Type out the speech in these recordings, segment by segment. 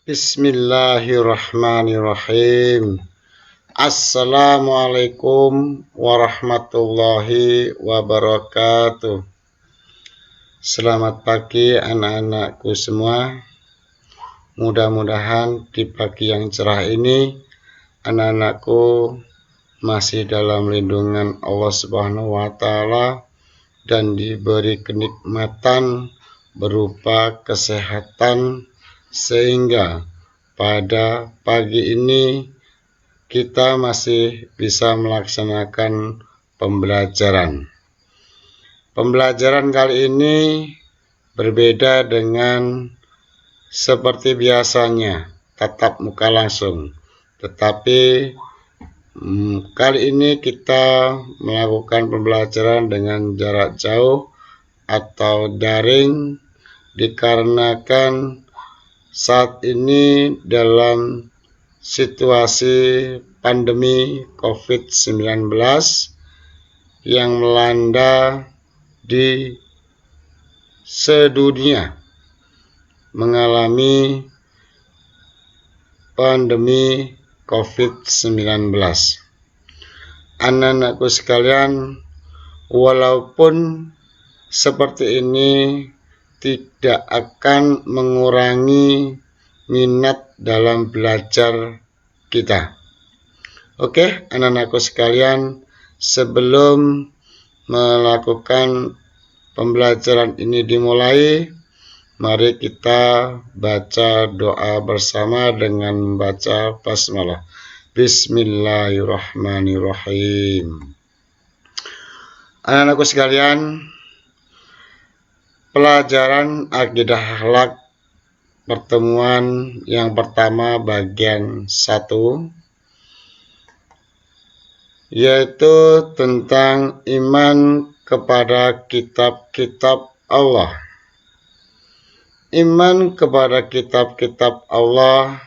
Bismillahirrahmanirrahim. Assalamualaikum warahmatullahi wabarakatuh. Selamat pagi anak-anakku semua. Mudah-mudahan di pagi yang cerah ini anak-anakku masih dalam lindungan Allah Subhanahu wa Ta'ala dan diberi kenikmatan berupa kesehatan, sehingga pada pagi ini kita masih bisa melaksanakan pembelajaran. Pembelajaran kali ini berbeda dengan seperti biasanya, tatap muka langsung. Tetapi kali ini kita melakukan pembelajaran dengan jarak jauh atau daring, dikarenakan saat ini dalam situasi pandemi COVID-19 yang melanda di sedunia, mengalami pandemi COVID-19. Anak-anakku sekalian, walaupun seperti ini tidak akan mengurangi minat dalam belajar kita. Oke, anak-anakku sekalian, sebelum melakukan pembelajaran ini dimulai, mari kita baca doa bersama dengan membaca basmalah. Bismillahirrahmanirrahim. Anak-anakku sekalian, pelajaran akidah akhlak pertemuan yang pertama bagian 1, yaitu tentang iman kepada kitab-kitab Allah. Iman kepada kitab-kitab Allah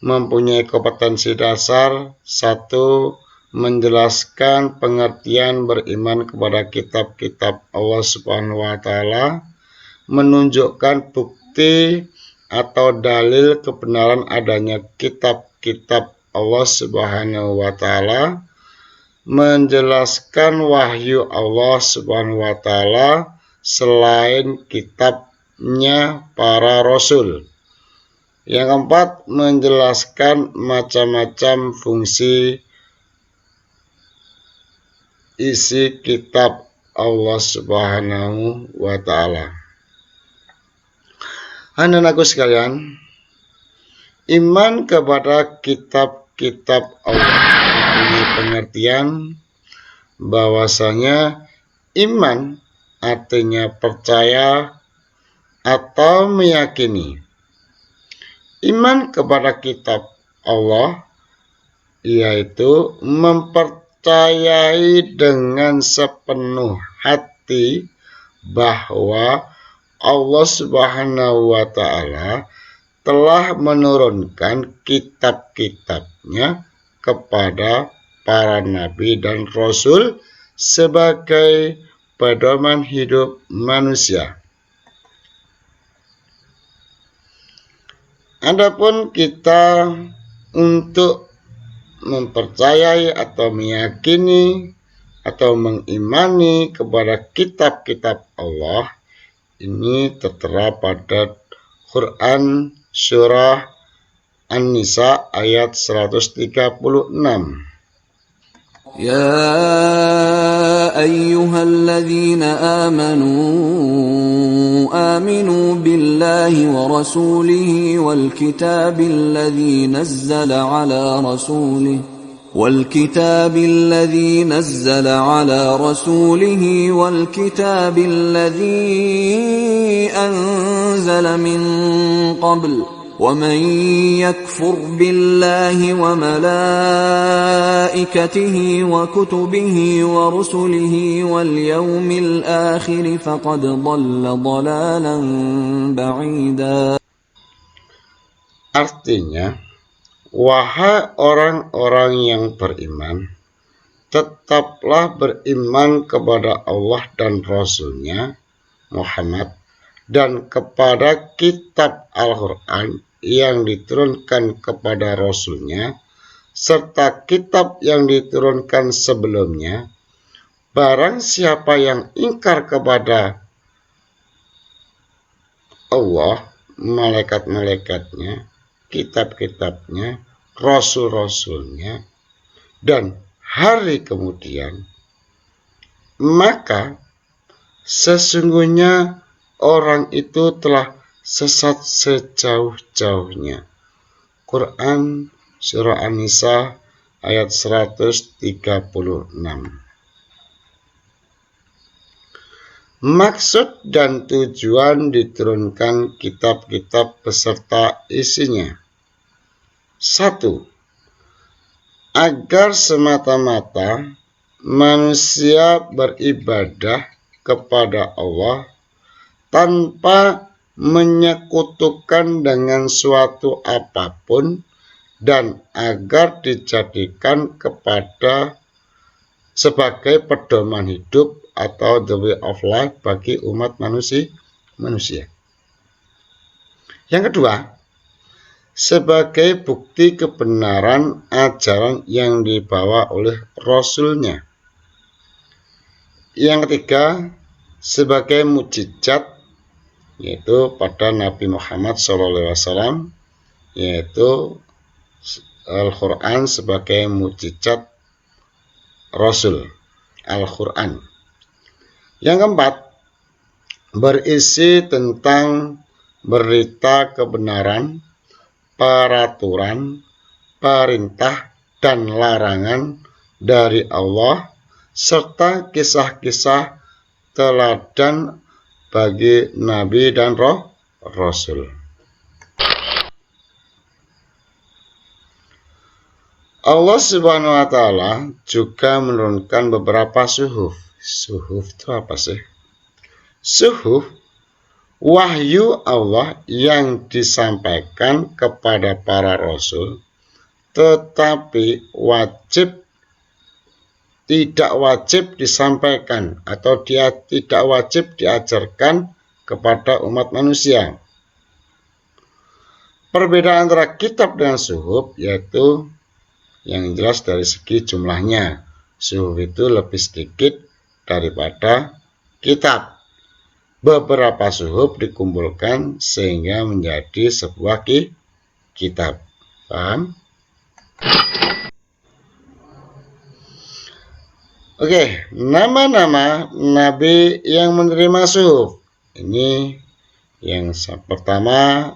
mempunyai kompetensi dasar. 1. Menjelaskan pengertian beriman kepada kitab-kitab Allah Subhanahu wa Ta'ala, menunjukkan bukti atau dalil kebenaran adanya kitab-kitab Allah Subhanahu wa Ta'ala, menjelaskan wahyu Allah Subhanahu wa Ta'ala selain kitabnya para rasul. Yang keempat, menjelaskan macam-macam fungsi isi kitab Allah Subhanahu wa Ta'ala. Anak-anakku sekalian, iman kepada kitab-kitab Allah mempunyai pengertian bahwasanya iman artinya percaya atau meyakini. Iman kepada kitab Allah yaitu mempercayai dengan sepenuh hati bahwa Allah Subhanahu wa Ta'ala telah menurunkan kitab-kitabnya kepada para nabi dan rasul sebagai pedoman hidup manusia. Adapun kita untuk mempercayai atau meyakini atau mengimani kepada kitab-kitab Allah ini tertera pada Quran surah An-Nisa ayat 136. يا أيها الذين آمنوا بالله ورسوله والكتاب الذي نزل على رسوله والكتاب الذي أنزل من قبل ومن يكفر بالله وملائكته وكتبه ورسله واليوم الآخر فقد ضل ضلالا بعيدا. Artinya, wahai orang-orang yang beriman, tetaplah beriman kepada Allah dan Rasul-Nya Muhammad dan kepada kitab Al-Quran yang diturunkan kepada Rasulnya serta kitab yang diturunkan sebelumnya, barang siapa yang ingkar kepada Allah, malaikat-malaikatnya, kitab-kitabnya, rasul-rasulnya, dan hari kemudian, maka sesungguhnya orang itu telah sesat sejauh-jauhnya. Quran Surah An-Nisa ayat 136. Maksud dan tujuan diturunkan kitab-kitab beserta isinya. 1. Agar semata-mata manusia beribadah kepada Allah tanpa menyekutukan dengan suatu apapun dan agar dijadikan kepada sebagai pedoman hidup atau the way of life bagi umat manusia. Yang kedua, sebagai bukti kebenaran ajaran yang dibawa oleh Rasulnya. Yang ketiga, sebagai mukjizat, yaitu pada Nabi Muhammad SAW, yaitu Al-Quran sebagai mukjizat Rasul Al-Quran. Yang keempat, berisi tentang berita kebenaran, peraturan, perintah, dan larangan dari Allah, serta kisah-kisah teladan bagi Nabi dan Rasul. Allah Subhanahu wa Ta'ala juga menurunkan beberapa suhuf. Suhuf itu apa sih? Suhuf wahyu Allah yang disampaikan kepada para rasul, tetapi tidak wajib disampaikan atau dia tidak wajib diajarkan kepada umat manusia. Perbedaan antara kitab dan suhuf yaitu yang jelas dari segi jumlahnya. Suhuf itu lebih sedikit daripada kitab. Beberapa suhuf dikumpulkan sehingga menjadi sebuah kitab. Paham? Oke, nama-nama nabi yang menerima suhuf. Ini yang pertama,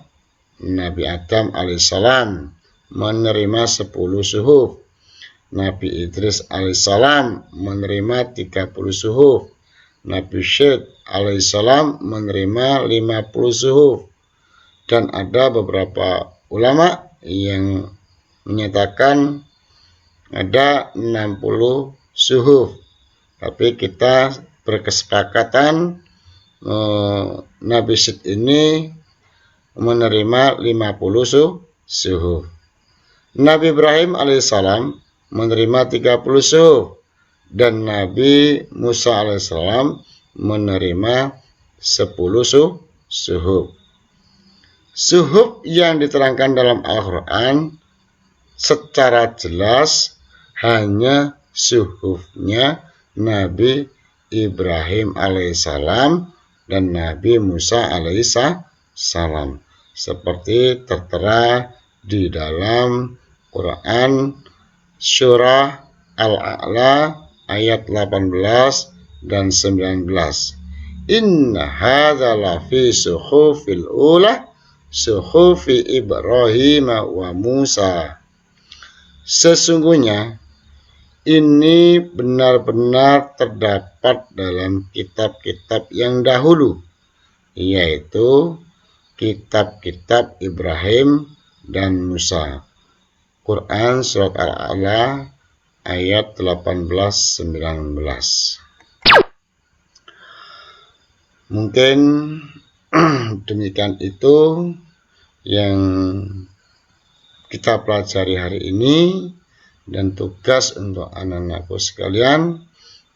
Nabi Adam alaihissalam menerima 10 suhuf. Nabi Idris alaihissalam menerima 30 suhuf. Nabi Syed alaihissalam menerima 50 suhuf. Dan ada beberapa ulama yang menyatakan ada 60 suhuf. Tapi kita berkesepakatan Nabi Syed ini menerima 50 suhuf. Nabi Ibrahim alaihissalam menerima 30 suhuf. Dan Nabi Musa alaihissalam menerima 10 suhuf. Suhuf yang diterangkan dalam Al-Quran secara jelas hanya suhufnya Nabi Ibrahim alaihissalam dan Nabi Musa alaihissalam, seperti tertera di dalam Quran Surah Al-A'la ayat 18 dan 19. Inna hadza lafi suhufil ula suhufi Ibrahim wa Musa. Sesungguhnya ini benar-benar terdapat dalam kitab-kitab yang dahulu, yaitu kitab-kitab Ibrahim dan Musa. Quran Surat Al-A'la ayat 18-19. Mungkin demikian itu yang kita pelajari hari ini, dan tugas untuk anak-anakku sekalian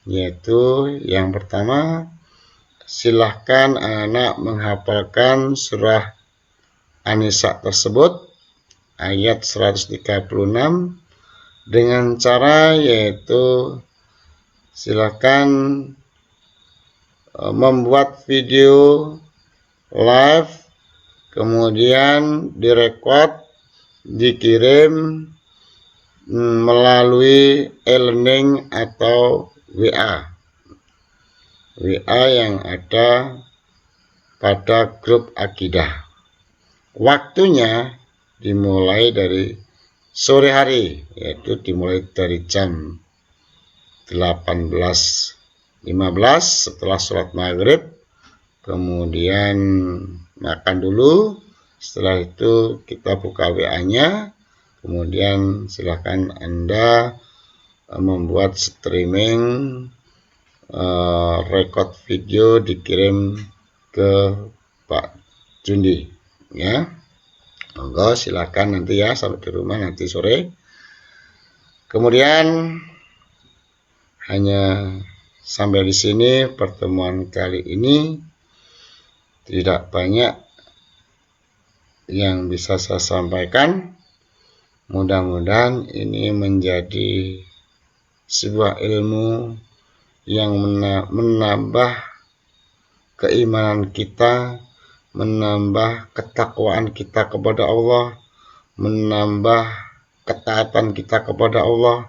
yaitu yang pertama, silahkan anak-anak menghafalkan surah An-Nisa tersebut ayat 136 dengan cara yaitu silakan membuat video live, kemudian direkod, dikirim melalui e-learning atau WA yang ada pada grup akidah. Waktunya dimulai dari sore hari, yaitu dimulai dari jam 18.15 setelah sholat maghrib, kemudian makan dulu, setelah itu kita buka WA-nya, kemudian silahkan Anda membuat streaming, record video, dikirim ke Pak Jundi, ya. Monggo silakan nanti ya, sampai di rumah nanti sore. Kemudian hanya sampai di sini pertemuan kali ini. Tidak banyak yang bisa saya sampaikan. Mudah-mudahan ini menjadi sebuah ilmu yang menambah keimanan kita, menambah ketakwaan kita kepada Allah, menambah ketaatan kita kepada Allah,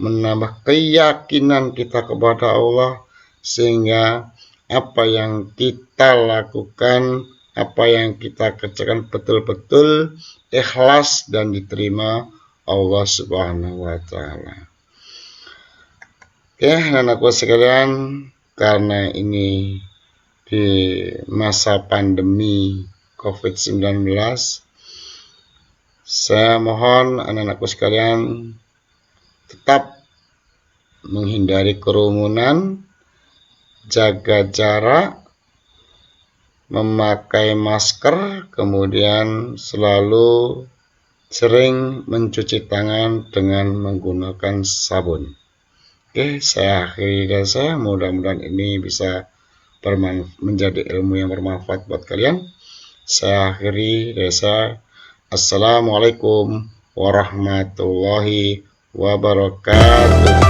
menambah keyakinan kita kepada Allah, sehingga apa yang kita lakukan, apa yang kita kerjakan betul-betul ikhlas dan diterima Allah Subhanahu wa Ta'ala. Oke, anak-anakku sekalian, karena ini di masa pandemi COVID-19, saya mohon anak-anakku sekalian tetap menghindari kerumunan, jaga jarak, memakai masker, kemudian selalu sering mencuci tangan dengan menggunakan sabun. Oke, saya akhiri dari saya. Mudah-mudahan ini bisa menjadi ilmu yang bermanfaat buat kalian. Saya akhiri dari saya. Assalamualaikum warahmatullahi wabarakatuh.